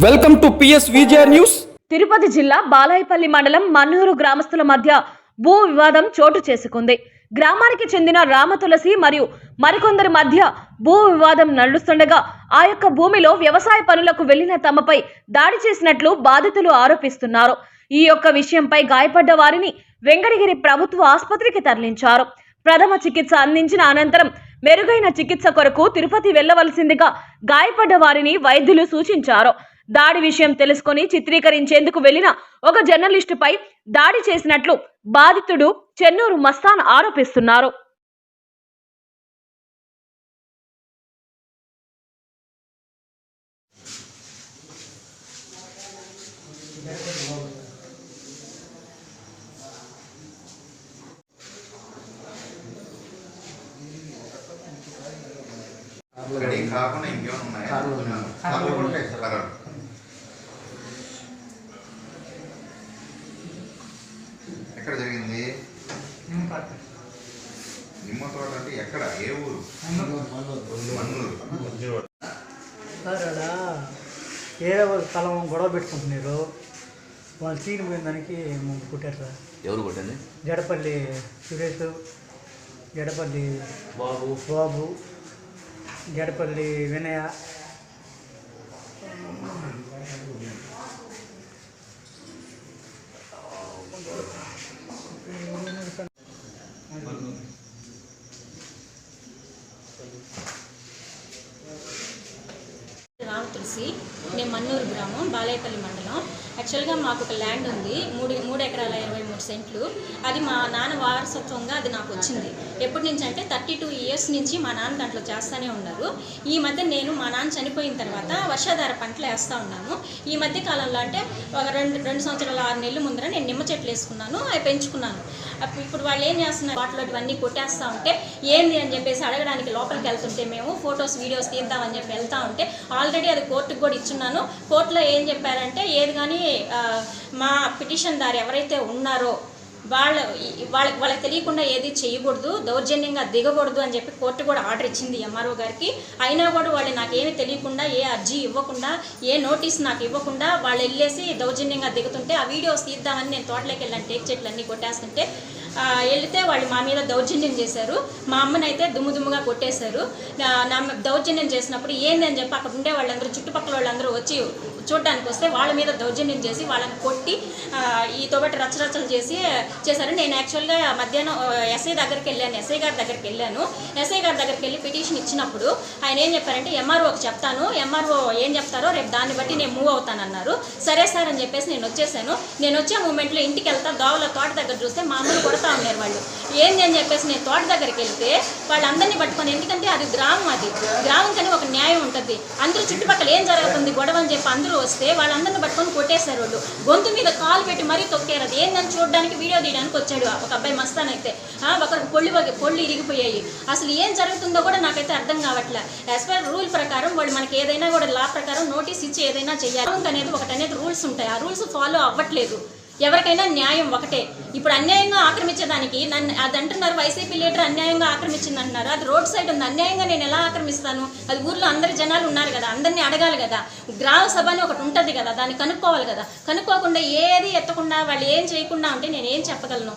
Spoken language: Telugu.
Welcome to PS Vijaya news. Tirupati జిల్లా బాలాయపల్లి మండలం మన్నూరు గ్రామస్తుల మధ్య భూ వివాదం చోటు చేసుకుంది. గ్రామానికి చెందిన రామతులసి మరియు మరికొందరి మధ్య భూ వివాదం నడుస్తుండగా ఆ యొక్క భూమిలో వ్యవసాయ పనులకు వెళ్లిన తమపై దాడి చేసినట్లు బాధితులు ఆరోపిస్తున్నారు. ఈ యొక్క విషయంపై గాయపడ్డ వారిని వెంకటగిరి ప్రభుత్వ ఆసుపత్రికి తరలించారు. ప్రథమ చికిత్స అందించిన అనంతరం మెరుగైన చికిత్స కొరకు తిరుపతి వెళ్లవలసిందిగా గాయపడ్డ వారిని వైద్యులు సూచించారు. దాడి విషయం తెలుసుకొని చిత్రీకరించేందుకు వెళ్లిన ఒక జర్నలిస్టుపై దాడి చేసినట్లు బాధితుడు చెన్నూరు మస్తాన్ ఆరోపిస్తున్నారు. కాకుండా ఇంకేమైనా ఉన్నాయా? ఎక్కడ జరిగింది? నిమ్మ తోట అంటే ఎక్కడ? ఏ ఊరు? మన్నూరు. వేరే వాళ్ళు స్థలం గొడవ పెట్టుకుంటున్నారు. వాళ్ళు తీని పోయిన దానికి కొట్టారు సార్. ఎవరు కొట్టింది? జడపల్లి సురేష్, జడపల్లి బాబు, జడపల్లి వినయ, రామతులసి. నేను మన్నూరు గ్రామం, బాలాయపల్లి మండలం. యాక్చువల్గా మాకు ఒక ల్యాండ్ ఉంది, 3 ఎకరాల 23 సెంట్లు. అది మా నాన్న వారసత్వంగా అది నాకు వచ్చింది. ఎప్పటి నుంచి అంటే 32 ఇయర్స్ నుంచి మా నాన్న దాంట్లో చేస్తూనే ఉన్నారు. ఈ మధ్య నేను మా నాన్న చనిపోయిన తర్వాత వర్షాధార పంటలు వేస్తూ ఉన్నాను. ఈ మధ్య కాలంలో అంటే ఒక 2 సంవత్సరాల 6 నెలల ముందర నేను నిమ్మ చెట్లు వేసుకున్నాను, అవి పెంచుకున్నాను. ఇప్పుడు వాళ్ళు ఏం చేస్తున్నారు, వాటిలో ఇవన్నీ కొట్టేస్తూ ఉంటే ఏంది అని చెప్పేసి అడగడానికి లోపలికి వెళ్తుంటే మేము ఫొటోస్ వీడియోస్ తీద్దామని చెప్పి వెళ్తూ ఉంటే ఆల్రెడీ అది కోర్టుకు కూడా ఇచ్చున్నాను. కోర్టులో ఏం చెప్పారంటే ఏది కానీ మా పిటిషన్ దారు ఎవరైతే ఉన్నారో వాళ్ళకి తెలియకుండా ఏది చేయకూడదు, దౌర్జన్యంగా దిగకూడదు అని చెప్పి కోర్టు కూడా ఆర్డర్ ఇచ్చింది ఎంఆర్ఓ గారికి. అయినా కూడా వాళ్ళు నాకేమీ తెలియకుండా, ఏ అర్జీ ఇవ్వకుండా, ఏ నోటీస్ నాకు ఇవ్వకుండా వాళ్ళు వెళ్ళేసి దౌర్జన్యంగా దిగుతుంటే ఆ వీడియోస్ తీద్దామని నేను తోటలోకి వెళ్ళాను. టేక్ చెట్లు అన్నీ కొట్టేస్తుంటే వెళితే వాళ్ళు మా మీద దౌర్జన్యం చేశారు. మా అమ్మని అయితే దుమ్ముగా కొట్టేశారు. నా దౌర్జన్యం చేసినప్పుడు ఏంది అని చెప్పి అక్కడ ఉండే వాళ్ళందరూ, చుట్టుపక్కల వాళ్ళందరూ వచ్చి చూడడానికి వస్తే వాళ్ళ మీద దౌర్జన్యం చేసి వాళ్ళని కొట్టి ఈతో బట్టి రచ్చరచ్చలు చేశారు. నేను యాక్చువల్గా మధ్యాహ్నం ఎస్ఐ దగ్గరికి వెళ్ళాను. ఎస్ఐ గారి దగ్గరికి వెళ్ళి పిటిషన్ ఇచ్చినప్పుడు ఆయన ఏం చెప్పారంటే ఎంఆర్ఓకి చెప్తాను, ఎంఆర్ఓ ఏం చెప్తారో రేపు దాన్ని బట్టి నేను మూవ్ అవుతానన్నారు. సరే సార్ అని చెప్పేసి నేను వచ్చేసాను. నేను వచ్చే మూమెంట్లో ఇంటికి వెళ్తా, దోవల తోట దగ్గర చూస్తే మా అమ్మను కొడతా ఉన్నారు వాళ్ళు. ఏంది అని చెప్పేసి నేను తోట దగ్గరికి వెళ్తే వాళ్ళందరినీ పట్టుకొని, ఎందుకంటే అది గ్రామం కానీ ఒక న్యాయం ఉంటుంది. అందరూ చుట్టుపక్కల ఏం జరుగుతుంది గొడవ అని చెప్పి అందరూ వస్తే వాళ్ళందరినీ పట్టుకొని కొట్టేశారు. వాళ్ళు గొంతు మీద కాలు పెట్టి మరీ తొక్కారు. అది ఏందని చూడడానికి, వీడియో తీయడానికి వచ్చాడు ఒక అబ్బాయి మస్తాన్ అయితే. ఒకరికి పొళ్ళు ఇరిగిపోయాయి. అసలు ఏం జరుగుతుందో కూడా నాకైతే అర్థం కావట్లే. యాజ్ పర్ రూల్ ప్రకారం వాళ్ళు మనకి ఏదైనా కూడా లా ప్రకారం నోటీస్ ఇచ్చి ఏదైనా చేయాలి అనేది ఒకటనేది రూల్స్ ఉంటాయి. ఆ రూల్స్ ఫాలో అవ్వట్లేదు. ఎవరికైనా న్యాయం ఒకటే. ఇప్పుడు అన్యాయంగా ఆక్రమించేదానికి నన్ను అది అంటున్నారు, వైసీపీ లీడర్ అన్యాయంగా ఆక్రమించింది అంటున్నారు. అది రోడ్ సైడ్ ఉంది, అన్యాయంగా నేను ఎలా ఆక్రమిస్తాను? అది ఊర్లో అందరి జనాలు ఉన్నారు కదా, అందరినీ అడగాలి కదా. గ్రామ సభ అని ఒకటి ఉంటుంది కదా, దాన్ని కనుక్కోవాలి కదా. కనుక్కోకుండా ఏది ఎత్తకుండా వాళ్ళు ఏం చేయకుండా ఉంటే నేను ఏం చెప్పగలను?